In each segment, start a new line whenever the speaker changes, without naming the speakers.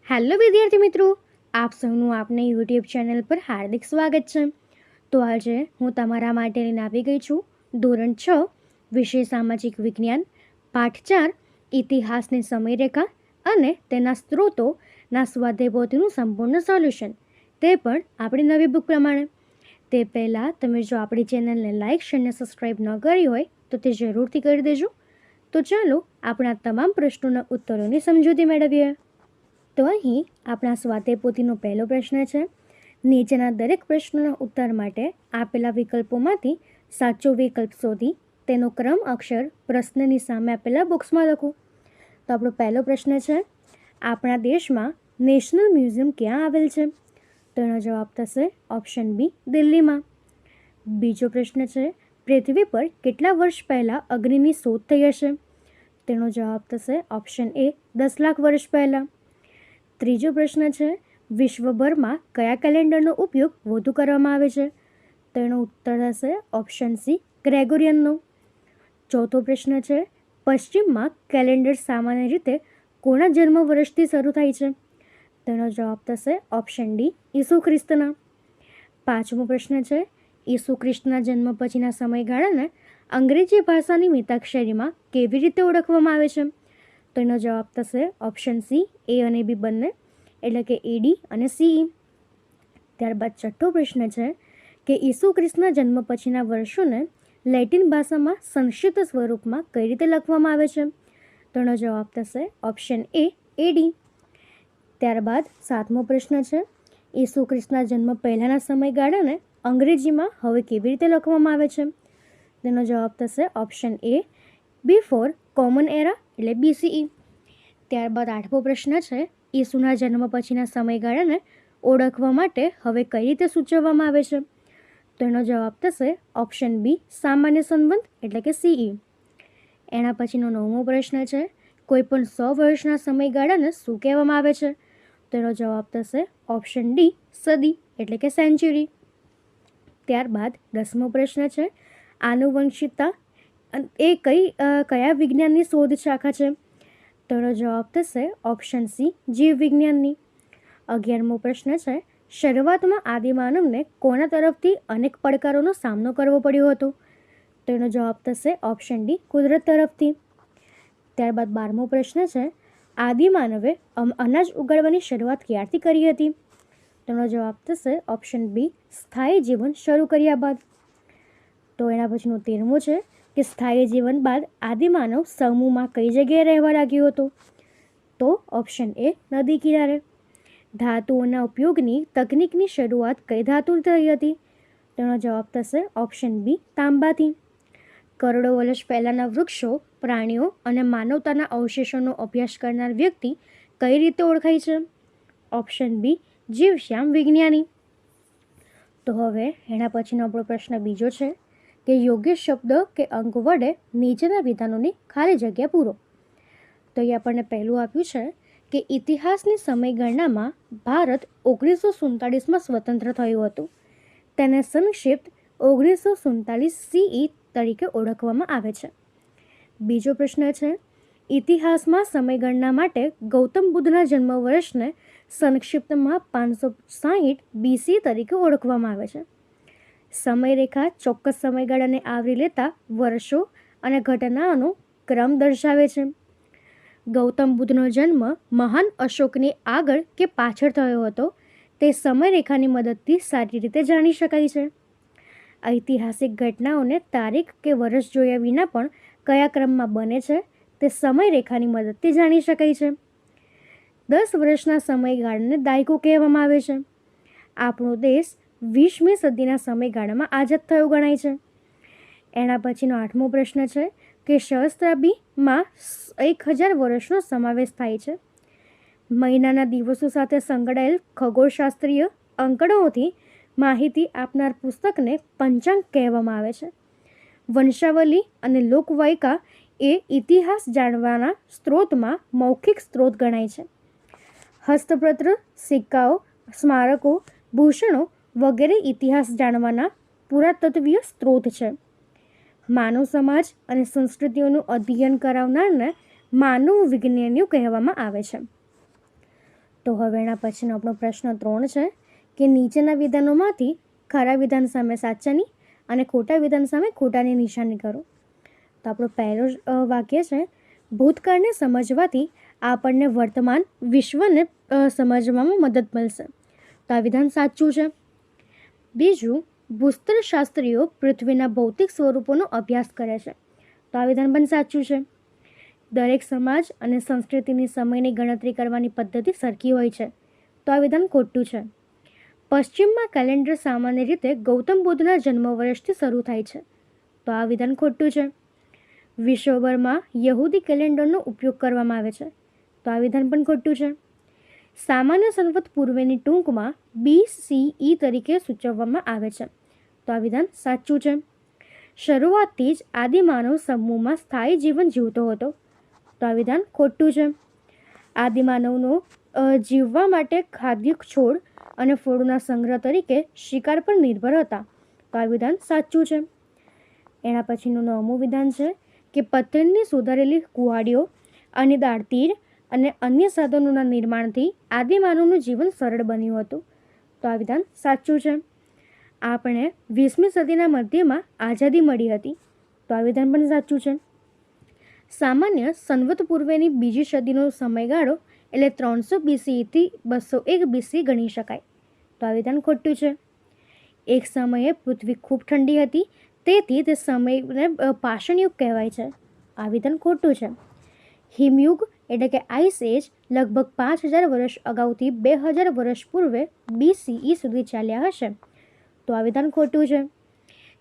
Hello વિદ્યાર્થી મિત્રો, આપ સૌનું આપને યુટ્યુબ ચેનલ પર હાર્દિક સ્વાગત છે. તો આજે હું તમારા માટે લઈને આવી ગઈ છું ધોરણ 6 વિષય સામાજિક વિજ્ઞાન પાઠ 4 ઇતિહાસની સમયરેખા અને તેના સ્ત્રોતોના સ્વાધ્યાય પોથીનું સંપૂર્ણ સોલ્યુશન, તે પણ આપણી નવી બુક પ્રમાણે. તે પહેલાં તમે જો આપણી ચેનલને લાઇક અને સબસ્ક્રાઈબ ન કરી હોય તો તે જરૂરથી કરી દેજો. તો ચાલો આપણા તમામ પ્રશ્નોના ઉત્તરોની સમજૂતી મેળવીએ. તો અહીં આપણા સ્વાધ્યાય પોથીનો પહેલો પ્રશ્ન છે. નીચેના દરેક પ્રશ્નોના ઉત્તર માટે આપેલા વિકલ્પોમાંથી સાચો વિકલ્પ શોધી તેનો ક્રમ અક્ષર પ્રશ્નની સામે આપેલા બોક્સમાં લખો. તો આપણો પહેલો પ્રશ્ન છે, આપણા દેશમાં નેશનલ મ્યુઝિયમ ક્યાં આવેલ છે? તો એનો જવાબ થશે ઓપ્શન બી, દિલ્હીમાં. બીજો પ્રશ્ન છે, પૃથ્વી પર કેટલા વર્ષ પહેલાં અગ્નિની શોધ થઈ હશે? તેનો જવાબ થશે ઓપ્શન એ, 10 લાખ વર્ષ પહેલાં. ત્રીજો પ્રશ્ન છે, વિશ્વભરમાં કયા કેલેન્ડરનો ઉપયોગ વધુ કરવામાં આવે છે? તો એનો ઉત્તર થશે ઓપ્શન સી, ગ્રેગોરિયનનો. ચોથો પ્રશ્ન છે, પશ્ચિમમાં કેલેન્ડર સામાન્ય રીતે કોના જન્મ વર્ષથી શરૂ થાય છે? તેનો જવાબ થશે ઓપ્શન ડી, ઈસુ ખ્રિસ્તના. પાંચમો પ્રશ્ન છે, ઈસુ ખ્રિસ્તના જન્મ પછીના સમયગાળાને અંગ્રેજી ભાષાની મિતાક્ષરીમાં કેવી રીતે ઓળખવામાં આવે છે? તો એનો જવાબ થશે ઓપ્શન સી, એ અને બી બંને, એટલે કે એડી અને સીઈ. ત્યારબાદ છઠ્ઠો પ્રશ્ન છે કે ઈસુ ખ્રિસ્તના જન્મ પછીના વર્ષોને લેટિન ભાષામાં સંક્ષિપ્ત સ્વરૂપમાં કઈ રીતે લખવામાં આવે છે? તો એનો જવાબ થશે ઓપ્શન એ, એડી. ત્યારબાદ સાતમો પ્રશ્ન છે, ઈસુ ખ્રિસ્તના જન્મ પહેલાંના સમયગાળાને અંગ્રેજીમાં હવે કેવી રીતે લખવામાં આવે છે? તેનો જવાબ થશે ઓપ્શન એ, બિફોર કોમન એરા, એટલે બીસીઈ. ત્યારબાદ આઠમો પ્રશ્ન છે, ઈસુના જન્મ પછીના સમયગાળાને ઓળખવા માટે હવે કઈ રીતે સૂચવવામાં આવે છે? તો એનો જવાબ થશે ઓપ્શન બી, સામાન્ય સંબંધ, એટલે કે સીઈ. એના પછીનો નવમો પ્રશ્ન છે, કોઈપણ 100 વર્ષના સમયગાળાને શું કહેવામાં આવે છે? તો એનો જવાબ થશે ઓપ્શન ડી, સદી, એટલે કે સેન્ચુરી. ત્યારબાદ 10મો પ્રશ્ન છે, આનુવંશિકતા એ કયા વિજ્ઞાનની શોધ શાખા છે? તો એનો જવાબ થશે ઓપ્શન સી, જીવ વિજ્ઞાનની. 11મો પ્રશ્ન છે, શરૂઆતમાં આદિમાનવને કોના તરફથી અનેક પડકારોનો સામનો કરવો પડ્યો હતો? તો એનો જવાબ થશે ઓપ્શન ડી, કુદરત તરફથી. ત્યારબાદ 12મો પ્રશ્ન છે, આદિમાનવે અનાજ ઉગાડવાની શરૂઆત ક્યારથી કરી હતી? તેનો જવાબ થશે ઓપ્શન બી, સ્થાયી જીવન શરૂ કર્યા બાદ. તો એના પછીનો 13મો છે કે સ્થાયી જીવન બાદ આદિમાનવ સમૂહમાં કઈ જગ્યાએ રહેવા લાગ્યો હતો? તો ઓપ્શન એ, નદી કિનારે. ધાતુઓના ઉપયોગની તકનિકની શરૂઆત કઈ ધાતુથી થઈ હતી? તેનો જવાબ થશે ઓપ્શન બી, તાંબાથી. કરોડો વર્ષ પહેલાંના વૃક્ષો, પ્રાણીઓ અને માનવતાના અવશેષોનો અભ્યાસ કરનાર વ્યક્તિ કઈ રીતે ઓળખાય છે? ઓપ્શન બી, જીવશ્યામ વિજ્ઞાની. તો હવે એના પછીનો આપણો પ્રશ્ન બીજો છે કે યોગ્ય શબ્દ કે અંક વડે નીચેના વિધાનોની ખાલી જગ્યા પૂરો. તો એ આપણને પહેલું આપ્યું છે કે ઇતિહાસની સમયગણનામાં ભારત 1947માં સ્વતંત્ર થયું હતું. તેને સંક્ષિપ્ત 1947 સીઈ તરીકે ઓળખવામાં આવે છે. બીજો પ્રશ્ન છે, ઇતિહાસમાં સમયગણના માટે ગૌતમ બુદ્ધના જન્મ વર્ષને સંક્ષિપ્તમાં 560 બીસી તરીકે ઓળખવામાં આવે છે. સમયરેખા ચોક્કસ સમયગાળાને આવરી લેતા વર્ષો અને ઘટનાઓનો ક્રમ દર્શાવે છે. ગૌતમ બુદ્ધનો જન્મ મહાન અશોકની આગળ કે પાછળ થયો હતો તે સમયરેખાની મદદથી સારી રીતે જાણી શકાય છે. ઐતિહાસિક ઘટનાઓને તારીખ કે વર્ષ જોયા વિના પણ કયા ક્રમમાં બને છે તે સમયરેખાની મદદથી જાણી શકાય છે. 10 વર્ષના સમયગાળાને દાયકો કહેવામાં આવે છે. આપણો દેશ 20મી સદીના સમયગાળામાં આઝાદ થયો ગણાય છે. એના પછીનો 8મો પ્રશ્ન છે કે સહસ્ત્રાબ્દીમાં 1000 વર્ષનો સમાવેશ થાય છે. મહિનાના દિવસો સાથે સંકળાયેલ ખગોળશાસ્ત્રીય આંકડાઓથી માહિતી આપનાર પુસ્તકને પંચાંગ કહેવામાં આવે છે. વંશાવલી અને લોકવાયકા એ ઇતિહાસ જાણવાના સ્ત્રોતમાં મૌખિક સ્ત્રોત ગણાય છે. હસ્તપત્ર, સિક્કાઓ, સ્મારકો, ભૂષણો વગેરે ઇતિહાસ જાણવાના પુરાતત્વીય સ્ત્રોત છે. માનવ સમાજ અને સંસ્કૃતિઓનું અધ્યયન કરાવનારને માનવ વિજ્ઞાનીઓ કહેવામાં આવે છે. તો હવે એના પછીનો આપણો પ્રશ્ન 3 છે કે નીચેના વિધાનોમાંથી ખરા વિધાન સામે સાચાની અને ખોટા વિધાન સામે ખોટાની નિશાની કરો. તો આપણો પહેલો વાક્ય છે, ભૂતકાળને સમજવાથી આપણને વર્તમાન વિશ્વને સમજવામાં મદદ મળશે. તો આ વિધાન સાચું છે. બીજું, ભૂસ્તરશાસ્ત્રીઓ પૃથ્વીના ભૌતિક સ્વરૂપોનો અભ્યાસ કરે છે. તો આ વિધાન પણ સાચું છે. દરેક સમાજ અને સંસ્કૃતિની સમયની ગણતરી કરવાની પદ્ધતિ સરખી હોય છે. તો આ વિધાન ખોટું છે. પશ્ચિમમાં કેલેન્ડર સામાન્ય રીતે ગૌતમ બુદ્ધના જન્મ વર્ષથી શરૂ થાય છે. તો આ વિધાન ખોટું છે. વિશ્વભરમાં યહૂદી કેલેન્ડરનો ઉપયોગ કરવામાં આવે છે. તો આ વિધાન પણ ખોટું છે. સામાન્ય સંવત પૂર્વેની ટૂંકમાં BCE તરીકે સૂચવવામાં આવે છે. તો આ વિધાન સાચું છે. શરૂઆતથી જ આદિમાનવ સમૂહમાં સ્થાયી જીવન જીવતો હતો. તો આ વિધાન ખોટું છે. આદિમાનવનો જીવવા માટે ખાદ્ય છોડ અને ફળોના સંગ્રહ તરીકે શિકાર પર નિર્ભર હતા. તો આ વિધાન સાચું છે. એના પછીનું 9મું વિધાન છે કે પથ્થરની સુધારેલી કુહાડીઓ અને દાળતીર અને અન્ય સાધનોના નિર્માણથી આદિમાનવનું જીવન સરળ બન્યું હતું. તો આ વિધાન સાચું છે. આપણે 20મી સદીના મધ્યમાં આઝાદી મળી હતી. તો આ વિધાન પણ સાચું છે. સામાન્ય સંવત પૂર્વેની બીજી સદીનો સમયગાળો એટલે 300 BCE થી 201 BC ગણી શકાય. તો આ વિધાન ખોટું છે. એક સમયે પૃથ્વી ખૂબ ઠંડી હતી, તેથી તે સમયને પાષાણયુગ કહેવાય છે. આ વિધાન ખોટું છે. હિમયુગ એટલે કે આઈસ એજ લગભગ 5000 વર્ષ અગાઉથી 2000 વર્ષ પૂર્વે BCE સુધી ચાલ્યા હશે. તો આ વિધાન ખોટું છે.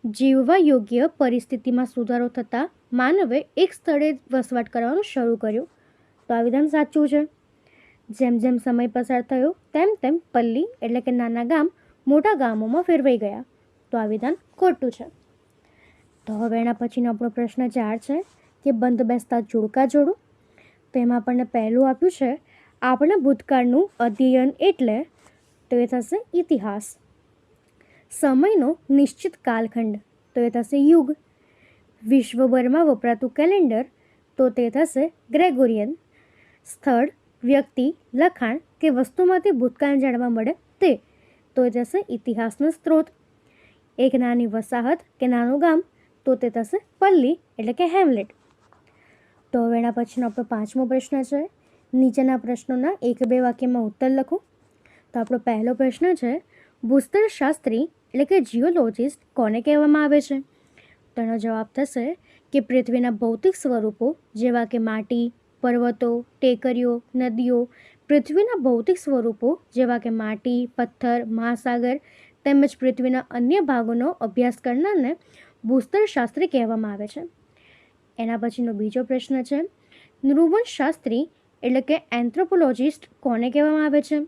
જીવવા યોગ્ય પરિસ્થિતિમાં સુધારો થતાં માનવે એક સ્થળે વસવાટ કરવાનું શરૂ કર્યું. તો આ વિધાન સાચું છે. જેમ જેમ સમય પસાર થયો તેમ તેમ પલ્લી એટલે કે નાના ગામ મોટા ગામોમાં ફેરવાઈ ગયા. તો આ વિધાન ખોટું છે. તો હવે એના પછીનો આપણો પ્રશ્ન 4 છે કે બંધ બેસતા જોડકા જોડો. તો એમાં આપણને પહેલું આપ્યું છે, આપણા ભૂતકાળનું અધ્યયન એટલે તો એ થશે ઇતિહાસ. સમયનો નિશ્ચિત કાલખંડ તો એ થશે યુગ. વિશ્વભરમાં વપરાતું કેલેન્ડર તો તે થશે ગ્રેગોરિયન. સ્થળ, વ્યક્તિ, લખાણ કે વસ્તુમાંથી ભૂતકાળ જાણવા મળે તે તો એ થશે ઇતિહાસનો સ્ત્રોત. એક નાની વસાહત કે નાનું ગામ તો તે થશે પલ્લી એટલે કે હેમલેટ. તો હવે એના પછીનો આપણો 5મો પ્રશ્ન છે, નીચેના પ્રશ્નોના 1-2 વાક્યમાં ઉત્તર લખો. તો આપણો પહેલો પ્રશ્ન છે, ભૂસ્તરશાસ્ત્રી એટલે કે જીઓલોજિસ્ટ કોને કહેવામાં આવે છે? તો એનો જવાબ થશે કે પૃથ્વીના ભૌતિક સ્વરૂપો જેવા કે માટી, પર્વતો, ટેકરીઓ, નદીઓ, પૃથ્વીના ભૌતિક સ્વરૂપો જેવા કે માટી, પથ્થર, મહાસાગર તેમજ પૃથ્વીના અન્ય ભાગોનો અભ્યાસ કરનારને ભૂસ્તરશાસ્ત્રી કહેવામાં આવે છે. એના પછીનો બીજો પ્રશ્ન છે, નૃવંશશાસ્ત્રી એટલે કે એન્થ્રોપોલોજિસ્ટ કોને કહેવામાં આવે છે?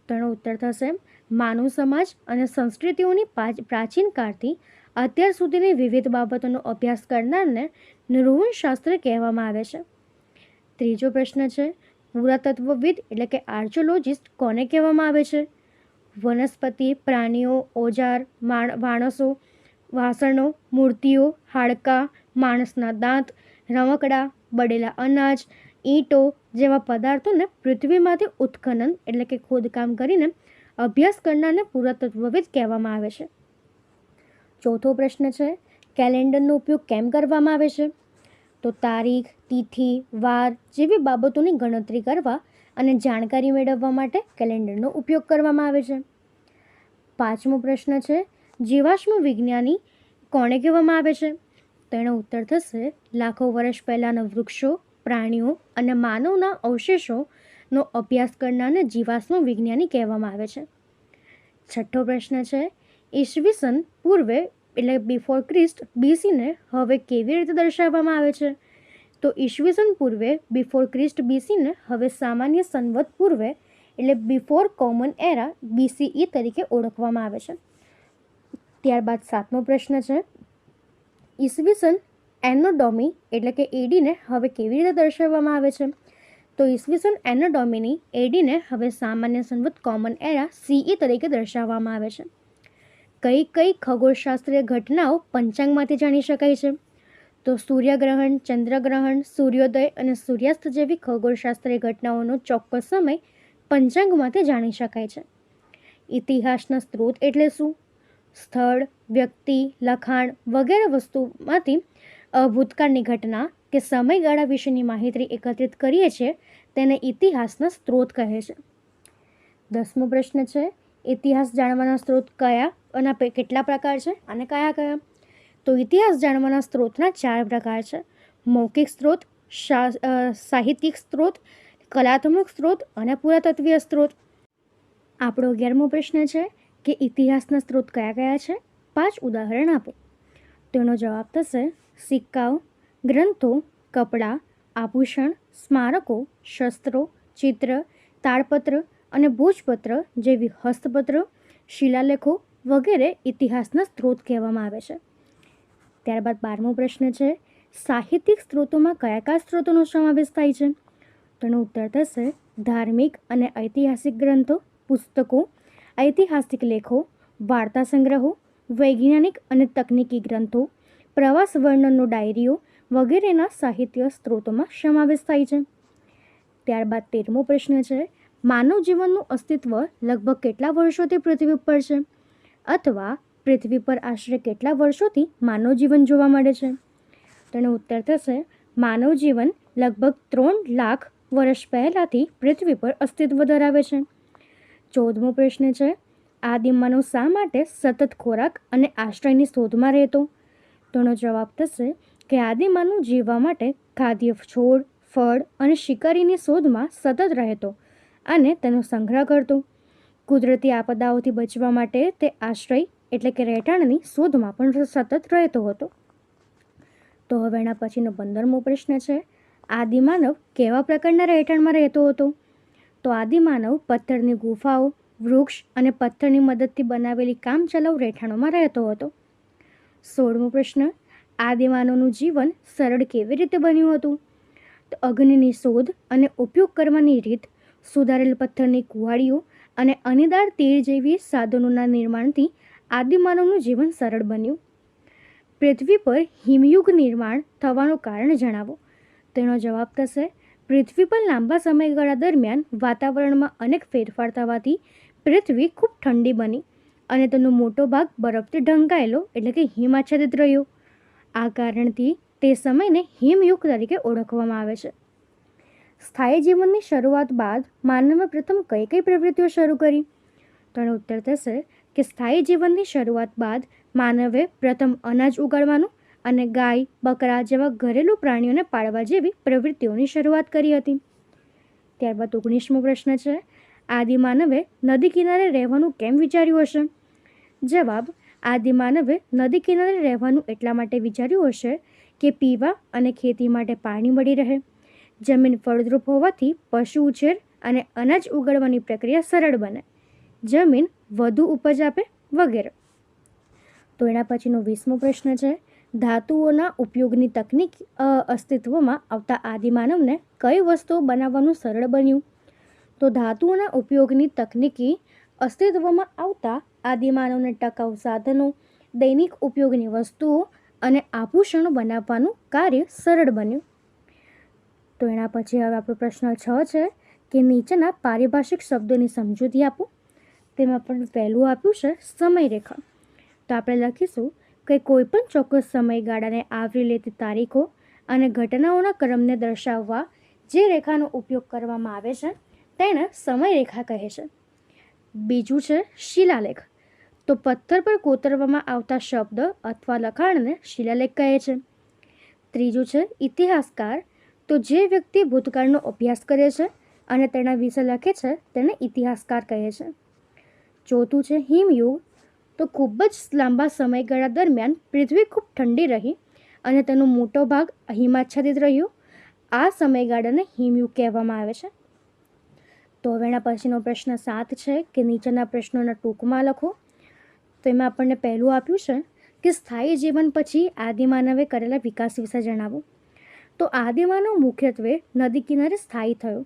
તો એનો ઉત્તર થશે, માનવ સમાજ અને સંસ્કૃતિઓની પ્રાચીન કાળથી અત્યાર સુધીની વિવિધ બાબતોનો અભ્યાસ કરનારને નૃવંશશાસ્ત્ર કહેવામાં આવે છે. ત્રીજો પ્રશ્ન છે, પુરાતત્વવિદ એટલે કે આર્ચોલોજિસ્ટ કોને કહેવામાં આવે છે? વનસ્પતિ, પ્રાણીઓ, ઓજાર, માણસો, વાસણો, મૂર્તિઓ, હાડકાં, માણસના દાંત, રમકડાં, બળેલા અનાજ, ઈંટો જેવા પદાર્થોને પૃથ્વીમાંથી ઉત્ખનન એટલે કે ખોદકામ કરીને અભ્યાસ કરનારને પુરાતત્વવિદ કહેવામાં આવે છે. ચોથો પ્રશ્ન છે, કેલેન્ડરનો ઉપયોગ કેમ કરવામાં આવે છે? તો તારીખ, તિથિ, વાર જેવી બાબતોની ગણતરી કરવા અને જાણકારી મેળવવા માટે કેલેન્ડરનો ઉપયોગ કરવામાં આવે છે. 5મો પ્રશ્ન છે, જીવાશ્મ વિજ્ઞાની કોને કહેવામાં આવે છે? તો એનો ઉત્તર થશે, લાખો વર્ષ પહેલાંના વૃક્ષો, પ્રાણીઓ અને માનવના અવશેષોનો અભ્યાસ કરનારને જીવાશ્મ વિજ્ઞાની કહેવામાં આવે છે. 6થો પ્રશ્ન છે, ઈસવીસન પૂર્વે એટલે બિફોર ક્રિસ્ટ BCને હવે કેવી રીતે દર્શાવવામાં આવે છે? તો ઈસવીસન પૂર્વે બિફોર ક્રિસ્ટ BCને હવે સામાન્ય સંવત પૂર્વે એટલે બિફોર કોમન એરા BCE તરીકે ઓળખવામાં આવે છે. ત્યારબાદ 7મો પ્રશ્ન છે, ઈસવીસન એનો ડોમી એટલે કે ADને હવે કેવી રીતે દર્શાવવામાં આવે છે? તો ઈસવીસન એનો ડોમિની ADને હવે સામાન્ય સંવત કોમન એરા CE તરીકે દર્શાવવામાં આવે છે. કઈ કઈ ખગોળશાસ્ત્રીય ઘટનાઓ પંચાંગમાંથી જાણી શકાય છે? તો સૂર્યગ્રહણ, ચંદ્રગ્રહણ, સૂર્યોદય અને સૂર્યાસ્ત જેવી ખગોળશાસ્ત્રીય ઘટનાઓનો ચોક્કસ સમય પંચાંગમાંથી જાણી શકાય છે. ઇતિહાસના સ્ત્રોત એટલે શું? સ્થળ, વ્યક્તિ, લખાણ વગેરે વસ્તુમાંથી ભૂતકાળની ઘટના કે સમયગાળા વિશેની માહિતી એકત્રિત કરીએ છીએ તેને ઇતિહાસના સ્ત્રોત કહે છે. 10મો પ્રશ્ન છે, ઇતિહાસ જાણવાના સ્ત્રોત કયા અને કેટલા પ્રકાર છે અને કયા કયા? તો ઇતિહાસ જાણવાના સ્ત્રોતના 4 પ્રકાર છે: મૌખિક સ્ત્રોત, સાહિત્યિક સ્ત્રોત, કલાત્મક સ્ત્રોત અને પુરાતત્વીય સ્ત્રોત. આપણો 11મો પ્રશ્ન છે કે ઇતિહાસના સ્ત્રોત કયા કયા છે? 5 ઉદાહરણ આપો. તેનો જવાબ થશે સિક્કાઓ, ગ્રંથો, કપડાં, આભૂષણ, સ્મારકો, શસ્ત્રો, ચિત્ર, તાડપત્ર અને ભોજપત્ર જેવી હસ્તપત્ર, શિલાલેખો વગેરે ઇતિહાસના સ્ત્રોત કહેવામાં આવે છે. ત્યારબાદ 12મો પ્રશ્ન છે, સાહિત્યિક સ્ત્રોતોમાં કયા કયા સ્ત્રોતોનો સમાવેશ થાય છે? તેનો ઉત્તર થશે ધાર્મિક અને ઐતિહાસિક ગ્રંથો, પુસ્તકો, ઐતિહાસિક લેખો, વાર્તા સંગ્રહો, વૈજ્ઞાનિક અને તકનીકી ગ્રંથો, પ્રવાસ વર્ણનનો ડાયરીઓ વગેરેના સાહિત્ય સ્ત્રોતોમાં સમાવેશ થાય છે. ત્યારબાદ 13મો પ્રશ્ન છે, માનવ જીવનનું અસ્તિત્વ લગભગ કેટલા વર્ષોથી પૃથ્વી પર છે? અથવા પૃથ્વી પર આશરે કેટલા વર્ષોથી માનવ જીવન જોવા મળે છે? તેનો ઉત્તર થશે માનવ જીવન લગભગ 3 લાખ વર્ષ પહેલાંથી પૃથ્વી પર અસ્તિત્વ ધરાવે છે. 14મો પ્રશ્ન છે, આદિમાનવ શા માટે સતત ખોરાક અને આશ્રયની શોધમાં રહેતો? તેનો જવાબ થશે કે આદિમાનવ જીવવા માટે ખાદ્ય છોડ, ફળ અને શિકારીની શોધમાં સતત રહેતો અને તેનો સંગ્રહ કરતો. કુદરતી આપદાઓથી બચવા માટે તે આશ્રય એટલે કે રહેઠાણની શોધમાં પણ સતત રહેતો હતો. તો હવે એના પછીનો 15મો પ્રશ્ન છે, આદિમાનવ કેવા પ્રકારના રહેઠાણમાં રહેતો હતો? તો આદિમાનવ પથ્થરની ગુફાઓ, વૃક્ષ અને પથ્થરની મદદથી બનાવેલી કામચલાઉ રહેઠાણોમાં રહેતો હતો. 16મો પ્રશ્ન, આદિમાનવનું જીવન સરળ કેવી રીતે બન્યું હતું? તો અગ્નિની શોધ અને ઉપયોગ કરવાની રીત, સુધારેલ પથ્થરની કુહાડીઓ અને અણીદાર તીર જેવી સાધનોના નિર્માણથી આદિમાનવનું જીવન સરળ બન્યું. પૃથ્વી પર હિમયુગ નિર્માણ થવાનું કારણ જણાવો. તેનો જવાબ થશે પૃથ્વી પર લાંબા સમયગાળા દરમિયાન વાતાવરણમાં અનેક ફેરફાર થવાથી પૃથ્વી ખૂબ ઠંડી બની અને તેનો મોટો ભાગ બરફથી ઢંકાયેલો એટલે કે હિમાચ્છાદિત રહ્યો. આ કારણથી તે સમયને હિમયુગ તરીકે ઓળખવામાં આવે છે. સ્થાયી જીવનની શરૂઆત બાદ માનવે પ્રથમ કઈ કઈ પ્રવૃત્તિઓ શરૂ કરી? તેનો ઉત્તર થશે કે સ્થાયી જીવનની શરૂઆત બાદ માનવે પ્રથમ અનાજ ઉગાડવાનું અને ગાય, બકરા જેવા ઘરેલું પ્રાણીઓને પાળવા જેવી પ્રવૃત્તિઓની શરૂઆત કરી હતી. ત્યારબાદ 19મો પ્રશ્ન છે, આદિમાનવે નદી કિનારે રહેવાનું કેમ વિચાર્યું હશે? જવાબ, આદિમાનવે નદી કિનારે રહેવાનું એટલા માટે વિચાર્યું હશે કે પીવા અને ખેતી માટે પાણી મળી રહે, જમીન ફળદ્રુપ હોવાથી પશુ ઉછેર અને અનાજ ઉગાડવાની પ્રક્રિયા સરળ બને, જમીન વધુ ઉપજ આપે વગેરે. તો એના પછીનો 20મો પ્રશ્ન છે, ધાતુઓના ઉપયોગની તકનીક અસ્તિત્વમાં આવતા આદિમાનવને કઈ વસ્તુઓ બનાવવાનું સરળ બન્યું? તો ધાતુઓના ઉપયોગની તકનીકી અસ્તિત્વમાં આવતા આદિમાનવને ટકાઉ સાધનો, દૈનિક ઉપયોગની વસ્તુઓ અને આભૂષણો બનાવવાનું કાર્ય સરળ બન્યું. તો એના પછી હવે આપણો પ્રશ્ન 6 છે કે નીચેના પારિભાષિક શબ્દોની સમજૂતી આપો. તેમાં પણ પહેલું આપ્યું છે સમયરેખા. તો આપણે લખીશું કે કોઈપણ ચોક્કસ સમયગાળાને આવરી લેતી તારીખો અને ઘટનાઓના ક્રમને દર્શાવવા જે રેખાનો ઉપયોગ કરવામાં આવે છે તેને સમયરેખા કહે છે. બીજું છે શિલાલેખ. તો પથ્થર પર કોતરવામાં આવતા શબ્દ અથવા લખાણને શિલાલેખ કહે છે. ત્રીજું છે ઇતિહાસકાર. તો જે વ્યક્તિ ભૂતકાળનો અભ્યાસ કરે છે અને તેના વિશે લખે છે તેને ઇતિહાસકાર કહે છે. ચોથું છે હિમયુગ. તો ખૂબ જ લાંબા સમયગાળા દરમિયાન પૃથ્વી ખૂબ ઠંડી રહી અને તેનો મોટો ભાગ હિમાચ્છાદિત રહ્યો. આ સમયગાળાને હિમયુગ કહેવામાં આવે છે. તો હવે એના પછીનો પ્રશ્ન 7 છે કે નીચેના પ્રશ્નોના ટૂંકમાં લખો. તો એમાં આપણને પહેલું આપ્યું છે કે સ્થાયી જીવન પછી આદિમાનવે કરેલા વિકાસ વિશે જણાવો. તો આદિમાનવ મુખ્યત્વે નદી કિનારે સ્થાયી થયો.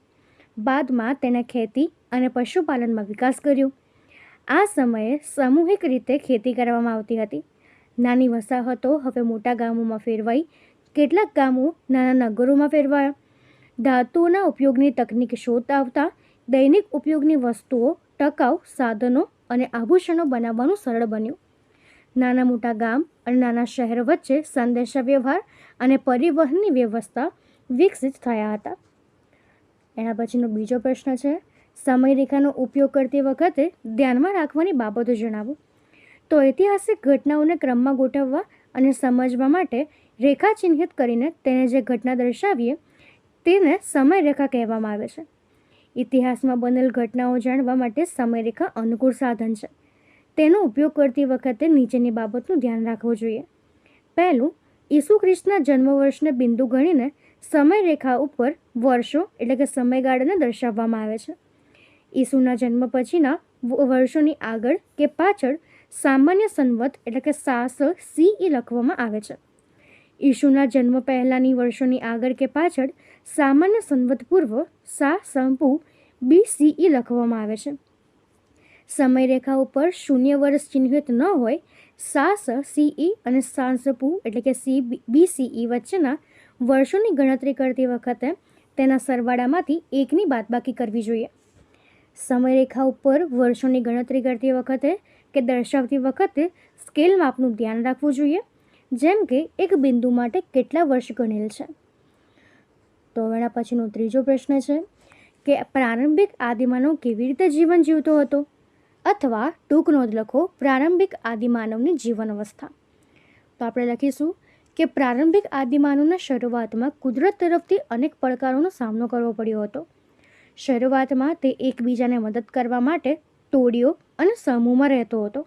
બાદમાં તેણે ખેતી અને પશુપાલનમાં વિકાસ કર્યો. આ સમયે સામૂહિક રીતે ખેતી કરવામાં આવતી હતી. નાની વસાહતો હવે મોટા ગામોમાં ફેરવાઈ, કેટલાક ગામો નાના નગરોમાં ફેરવાયા. ધાતુઓના ઉપયોગની તકનીક શોધ આવતા દૈનિક ઉપયોગની વસ્તુઓ, ટકાઉ સાધનો અને આભૂષણો બનાવવાનું સરળ બન્યું. નાના મોટા ગામ અને નાના શહેરો વચ્ચે સંદેશાવ્યવહાર અને પરિવહનની વ્યવસ્થા વિકસિત થયા હતા. એના પછીનો બીજો પ્રશ્ન છે, સમયરેખાનો ઉપયોગ કરતી વખતે ધ્યાનમાં રાખવાની બાબતો જણાવો. તો ઐતિહાસિક ઘટનાઓને ક્રમમાં ગોઠવવા અને સમજવા માટે રેખા ચિહ્નિત કરીને તેને જે ઘટના દર્શાવીએ તેને સમયરેખા કહેવામાં આવે છે. ઇતિહાસમાં બનેલ ઘટનાઓ જાણવા માટે સમયરેખા અનુકૂળ સાધન છે. તેનો ઉપયોગ કરતી વખતે નીચેની બાબતનું ધ્યાન રાખવું જોઈએ. પહેલું, ઈસુ ખ્રિસ્તના જન્મ વર્ષને બિંદુ ગણીને સમયરેખા ઉપર વર્ષો એટલે કે સમયગાળાને દર્શાવવામાં આવે છે. ઈસુના જન્મ પછીના વર્ષોની આગળ કે પાછળ સામાન્ય સંવત એટલે કે સાસ CE લખવામાં આવે છે. ઈસુના જન્મ પહેલાંની વર્ષોની આગળ કે પાછળ સામાન્ય સંવત પૂર્વ સંપુ BCE લખવામાં આવે છે. સમયરેખા ઉપર શૂન્ય વર્ષ ચિહ્નિત ન હોય, સાસ CE અને સાંસપુ એટલે કે BCE વચ્ચેના વર્ષોની ગણતરી કરતી વખતે તેના સરવાળામાંથી એકની બાદબાકી કરવી જોઈએ. સમયરેખા ઉપર વર્ષોની ગણતરી કરતી વખતે કે દર્શાવતી વખતે સ્કેલ માપનું ધ્યાન રાખવું જોઈએ, જેમ કે એક બિંદુ માટે કેટલા વર્ષ ગણેલ છે. તો એના પછીનો ત્રીજો પ્રશ્ન છે કે પ્રારંભિક આદિમાનવ કેવી રીતે જીવન જીવતો હતો, અથવા ટૂંક નોંધ લખો પ્રારંભિક આદિમાનવની જીવન અવસ્થા. તો આપણે લખીશું કે પ્રારંભિક આદિમાનવના શરૂઆતમાં કુદરત તરફથી અનેક પડકારોનો સામનો કરવો પડ્યો હતો. શરૂઆતમાં તે એકબીજાને મદદ કરવા માટે ટોળીઓ અને સમૂહમાં રહેતો હતો.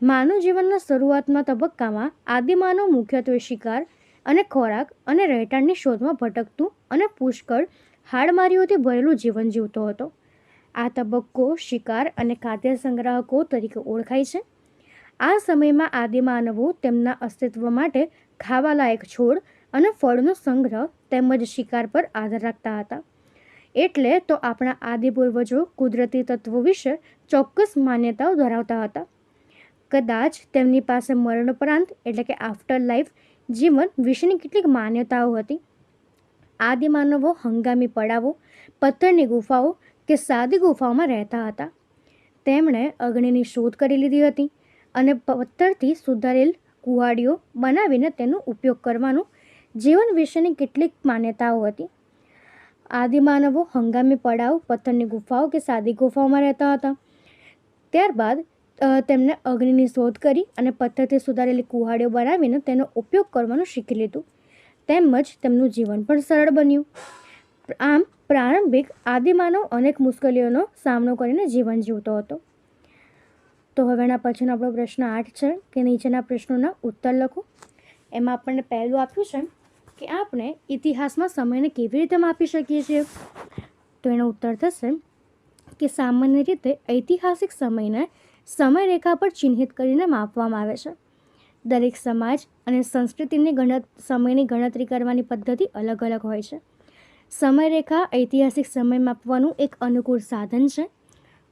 માનવ જીવનના શરૂઆતના તબક્કામાં આદિમાનવ મુખ્યત્વે શિકાર અને ખોરાક અને રહેઠાણની શોધમાં ભટકતું અને પુષ્કળ હાડમારીઓથી ભરેલું જીવન જીવતો હતો. આ તબક્કો શિકાર અને ખાદ્ય સંગ્રાહકો તરીકે ઓળખાય છે. આ સમયમાં આદિમાનવો તેમના અસ્તિત્વ માટે ખાવાલાયક છોડ અને ફળનો સંગ્રહ તેમજ શિકાર પર આધાર રાખતા હતા. એટલે તો આપણા આદિ પૂર્વજો કુદરતી તત્વો વિશે ચોક્કસ માન્યતાઓ ધરાવતા હતા. કદાચ તેમની પાસે મરણોપરાંત એટલે કે આફ્ટર લાઈફ જીવન વિશેની કેટલીક માન્યતાઓ હતી. આદિમાનવો હંગામી પડાવો, પથ્થરની ગુફાઓ કે સાદી ગુફાઓમાં રહેતા હતા. તેમણે અગ્નિની શોધ કરી લીધી હતી અને પથ્થરથી સુધારેલ કુહાડીઓ બનાવીને તેનો ઉપયોગ કરવાનું જીવન વિશેની કેટલીક માન્યતાઓ હતી. આદિમાનવો હંગામી પડાવ, પથ્થરની ગુફાઓ કે સાદી ગુફાઓમાં રહેતા હતા. ત્યારબાદ તેમણે અગ્નિની શોધ કરી અને પથ્થરથી સુધારેલી કુહાડીઓ બનાવીને તેનો ઉપયોગ કરવાનું શીખી લીધું. તેમજ તેમનું જીવન પણ સરળ બન્યું. આમ પ્રારંભિક આદિમાનવ અનેક મુશ્કેલીઓનો સામનો કરીને જીવન જીવતો હતો. તો હવેના પછીનો આપણો પ્રશ્ન 8 છે કે નીચેના પ્રશ્નોના ઉત્તર લખો. એમાં આપણને પહેલું આપ્યું છે કે આપણે ઇતિહાસમાં સમયને કેવી રીતે માપી શકીએ છીએ. તો એનો ઉત્તર થશે કે સામાન્ય રીતે ઐતિહાસિક સમયને સમયરેખા પર ચિહ્નિત કરીને માપવામાં આવે છે. દરેક સમાજ અને સંસ્કૃતિની સમયની ગણતરી કરવાની પદ્ધતિ અલગ અલગ હોય છે. સમયરેખા ઐતિહાસિક સમય માપવાનું એક અનુકૂળ સાધન છે.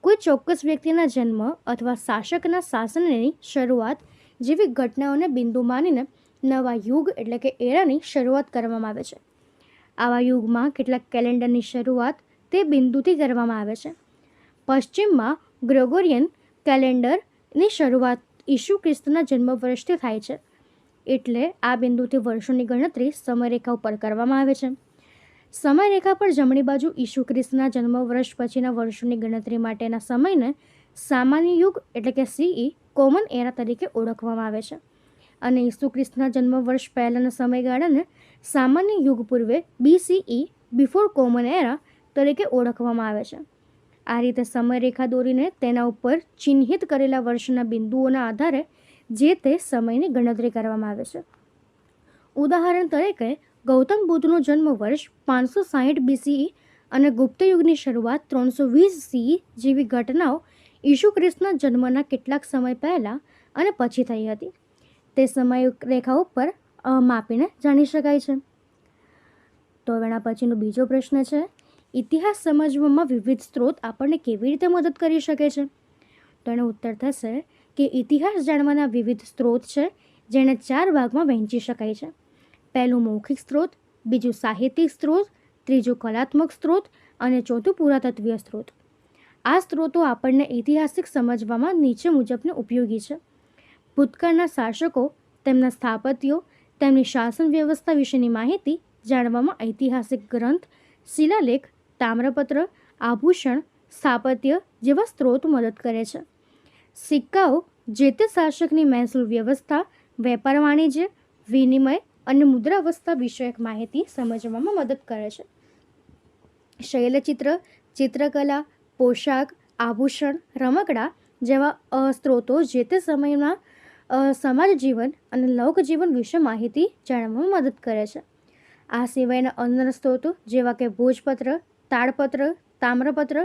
કોઈ ચોક્કસ વ્યક્તિના જન્મ અથવા શાસકના શાસનની શરૂઆત જેવી ઘટનાઓને બિંદુ માનીને નવા યુગ એટલે કે એરાની શરૂઆત કરવામાં આવે છે. આવા યુગમાં કેટલાક કેલેન્ડરની શરૂઆત તે બિંદુથી કરવામાં આવે છે. પશ્ચિમમાં ગ્રેગોરિયન કેલેન્ડરની શરૂઆત ઈસુ ખ્રિસ્તના જન્મ વર્ષથી થાય છે. એટલે આ બિંદુથી વર્ષોની ગણતરી સમયરેખા ઉપર કરવામાં આવે છે. સમયરેખા પર જમણી બાજુ ઈસુ ખ્રિસ્તના જન્મ વર્ષ પછીના વર્ષોની ગણતરી માટેના સમયને સામાન્ય યુગ એટલે કે CE કોમન એરા તરીકે ઓળખવામાં આવે છે. અને ઈસુ ખ્રિસ્તના જન્મ વર્ષ પહેલાંના સમયગાળાને સામાન્ય યુગ પૂર્વે BCE બિફોર કોમન એરા તરીકે ઓળખવામાં આવે છે. આ રીતે સમયરેખા દોરીને તેના ઉપર ચિહ્નિત કરેલા વર્ષના બિંદુઓના આધારે જે તે સમયની ગણતરી કરવામાં આવે છે. ઉદાહરણ તરીકે ગૌતમ બુદ્ધનો જન્મ વર્ષ 560 BCE અને ગુપ્ત યુગની શરૂઆત 320 CE જેવી ઘટનાઓ ઈસુ ખ્રિસ્તના જન્મના કેટલાક સમય પહેલાં અને પછી થઈ હતી. તે સમયરેખા ઉપર માપીને જાણી શકાય છે. તો એના પછીનો બીજો પ્રશ્ન છે, ઇતિહાસ સમજવામાં વિવિધ સ્ત્રોત આપણને કેવી રીતે મદદ કરી શકે છે. તો એનો ઉત્તર થશે કે ઇતિહાસ જાણવાના વિવિધ સ્ત્રોત છે જેને 4 ભાગમાં વહેંચી શકાય છે. પહેલું મૌખિક સ્ત્રોત, બીજું સાહિત્યિક સ્ત્રોત, ત્રીજું કલાત્મક સ્ત્રોત અને ચોથું પુરાતત્વીય સ્ત્રોત. આ સ્ત્રોતો આપણને ઐતિહાસિક સમજવામાં નીચે મુજબને ઉપયોગી છે. ભૂતકાળના શાસકો, તેમના સ્થાપત્યો, તેમની શાસન વ્યવસ્થા વિશેની માહિતી જાણવામાં ઐતિહાસિક ગ્રંથ, શિલાલેખ, તામ્રપત્ર, આભૂષણ, સ્થાપત્ય જેવા સ્ત્રોત મદદ કરે છે. સિક્કાઓ જે તે શાસકની મહેસૂલ વ્યવસ્થા, વેપાર વાણિજ્ય, વિનિમય અને મુદ્રાવસ્થા વિષયક માહિતી સમજવામાં મદદ કરે છે. શૈલચિત્ર, ચિત્રકલા, પોશાક, આભૂષણ, રમકડા જેવા સ્ત્રોતો જે તે સમયના સમાજ જીવન અને લોકજીવન વિશે માહિતી જાણવામાં મદદ કરે છે. આ સિવાયના અન્ય સ્ત્રોતો જેવા કે ભોજપત્ર, તાડપત્ર, તામ્રપત્ર,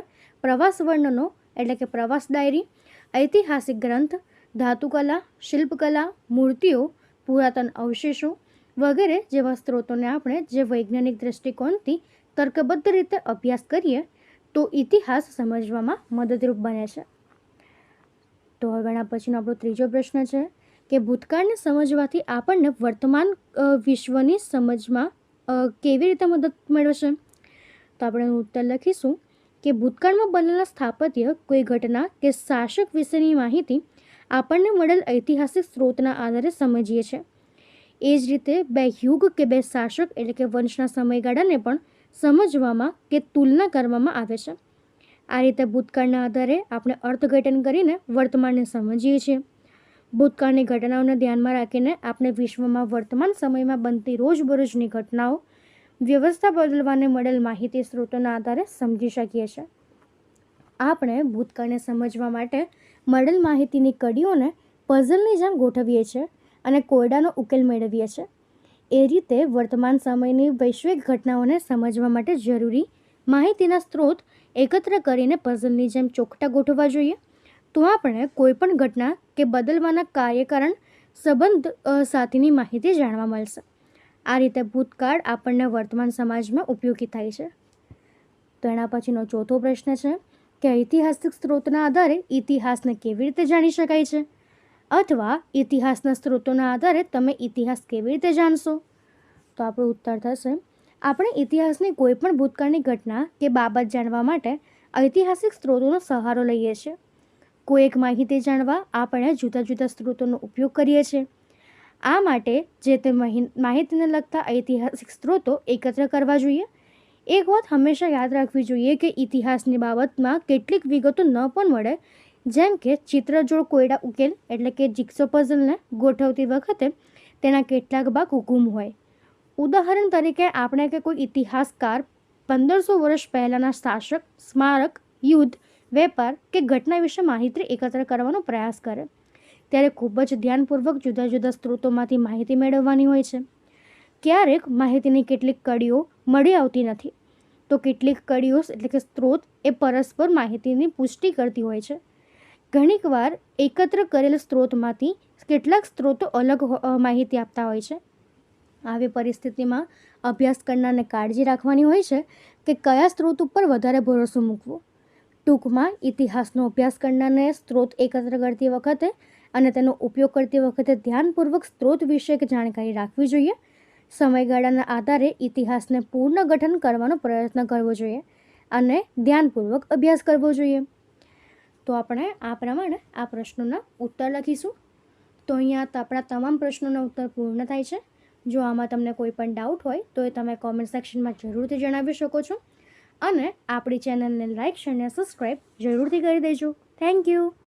પ્રવાસ વર્ણનો એટલે કે પ્રવાસ ડાયરી, ઐતિહાસિક ગ્રંથ, ધાતુકલા, શિલ્પકલા, મૂર્તિઓ, પુરાતન અવશેષો વગેરે જેવા સ્ત્રોતોને આપણે જે વૈજ્ઞાનિક દૃષ્ટિકોણથી તર્કબદ્ધ રીતે અભ્યાસ કરીએ તો ઇતિહાસ સમજવામાં મદદરૂપ બને છે. તો આગળ પછીનો આપણો ત્રીજો પ્રશ્ન છે કે ભૂતકાળને સમજવાથી આપણને વર્તમાન વિશ્વની સમજમાં કેવી રીતે મદદ મેળવશે? તો આપણે ઉત્તર લખીશું કે ભૂતકાળમાં બનેલા સ્થાપત્ય, કોઈ ઘટના કે શાસક વિશેની માહિતી આપણને મળેલ ઐતિહાસિક સ્ત્રોતના આધારે સમજીએ છીએ. એ જ રીતે બે યુગ કે બે શાસક એટલે કે વંશના સમયગાળાને પણ સમજવામાં કે તુલના કરવામાં આવે છે. આ રીતે ભૂતકાળના આધારે આપણે અર્થઘટન કરીને વર્તમાનને સમજીએ છીએ. ભૂતકાળની ઘટનાઓને ધ્યાનમાં રાખીને આપણે વિશ્વમાં વર્તમાન સમયમાં બનતી રોજબરોજની ઘટનાઓ, વ્યવસ્થા બદલવાને મળેલ માહિતી સ્ત્રોતોના આધારે સમજી શકીએ છીએ. આપણે ભૂતકાળને સમજવા માટે મળેલ માહિતીની કડીઓને પઝલની જેમ ગોઠવીએ છીએ અને કોયડાનો ઉકેલ મેળવીએ છીએ. એ રીતે વર્તમાન સમયની વૈશ્વિક ઘટનાઓને સમજવા માટે જરૂરી માહિતીના સ્ત્રોત એકત્ર કરીને પઝલની જેમ ચોકટા ગોઠવવા જોઈએ. તો આપણે કોઈપણ ઘટના કે બદલવાના કાર્યકારણ સંબંધ સાથેની માહિતી જાણવા મળશે. આ રીતે ભૂતકાળ આપણને વર્તમાન સમાજમાં ઉપયોગી થાય છે. તો એના પછીનો ચોથો પ્રશ્ન છે કે ઐતિહાસિક સ્ત્રોતના આધારે ઇતિહાસને કેવી રીતે જાણી શકાય છે? અથવા ઇતિહાસના સ્ત્રોતોના આધારે તમે ઇતિહાસ કેવી રીતે જાણશો? તો આપણો ઉત્તર થશે આપણે ઇતિહાસની કોઈ પણ ભૂતકાળની ઘટના કે બાબત જાણવા માટે ઐતિહાસિક સ્ત્રોતોનો સહારો લઈએ છીએ. કોઈ એક માહિતી જાણવા આપણે જુદા જુદા સ્ત્રોતોનો ઉપયોગ કરીએ છીએ. આ માટે જે તે માહિતીને લગતા ઐતિહાસિક સ્ત્રોતો એકત્ર કરવા જોઈએ. એક વાત હંમેશા યાદ રાખવી જોઈએ કે ઇતિહાસની બાબતમાં કેટલીક વિગતો ન પણ મળે, જેમ કે ચિત્રજોડ કોયડા ઉકેલ એટલે કે જિગ્સો પઝલને ગોઠવતી વખતે તેના કેટલાક ભાગ ગુમ હોય. ઉદાહરણ તરીકે આપણે કે કોઈ ઇતિહાસકાર 1500 વર્ષ પહેલાંના શાસક, સ્મારક, યુદ્ધ, વેપાર કે ઘટના વિશે માહિતી એકત્ર કરવાનો પ્રયાસ કરે ત્યારે ખૂબ જ ધ્યાનપૂર્વક જુદા જુદા સ્ત્રોતોમાંથી માહિતી મેળવવાની હોય છે. ક્યારેક માહિતીની કેટલીક કડીઓ મળી આવતી નથી, તો કેટલીક કડીઓ એટલે કે સ્ત્રોત એ પરસ્પર માહિતીની પુષ્ટિ કરતી હોય છે. ઘણીક વાર એકત્ર કરેલ સ્ત્રોતમાંથી કેટલાક સ્ત્રોતો અલગ માહિતી આપતા હોય છે. આવી પરિસ્થિતિમાં અભ્યાસ કરનારને કાળજી રાખવાની હોય છે કે કયા સ્ત્રોત ઉપર વધારે ભરોસો મૂકવો. ટૂંકમાં ઇતિહાસનો અભ્યાસ કરનારને સ્ત્રોત એકત્ર કરતી વખતે અને તેનો ઉપયોગ કરતી વખતે ધ્યાનપૂર્વક સ્ત્રોત વિશે જાણકારી રાખવી જોઈએ. સમયગાળાના આધારે ઇતિહાસને પુનર્ગઠન કરવાનો પ્રયત્ન કરવો જોઈએ અને ધ્યાનપૂર્વક અભ્યાસ કરવો જોઈએ. તો આપણે આ પ્રમાણે આ પ્રશ્નોના ઉત્તર લખીશું. તો અહીંયા આપણા તમામ પ્રશ્નોના ઉત્તર પૂર્ણ થાય છે. જો આમાં તમને કોઈ પણ ડાઉટ હોય તો એ તમે કોમેન્ટ સેક્શનમાં જરૂરથી જણાવી શકો છો અને આપણી ચેનલને લાઇક, શેર અને સબસ્ક્રાઈબ જરૂરથી કરી દેજો. Thank you.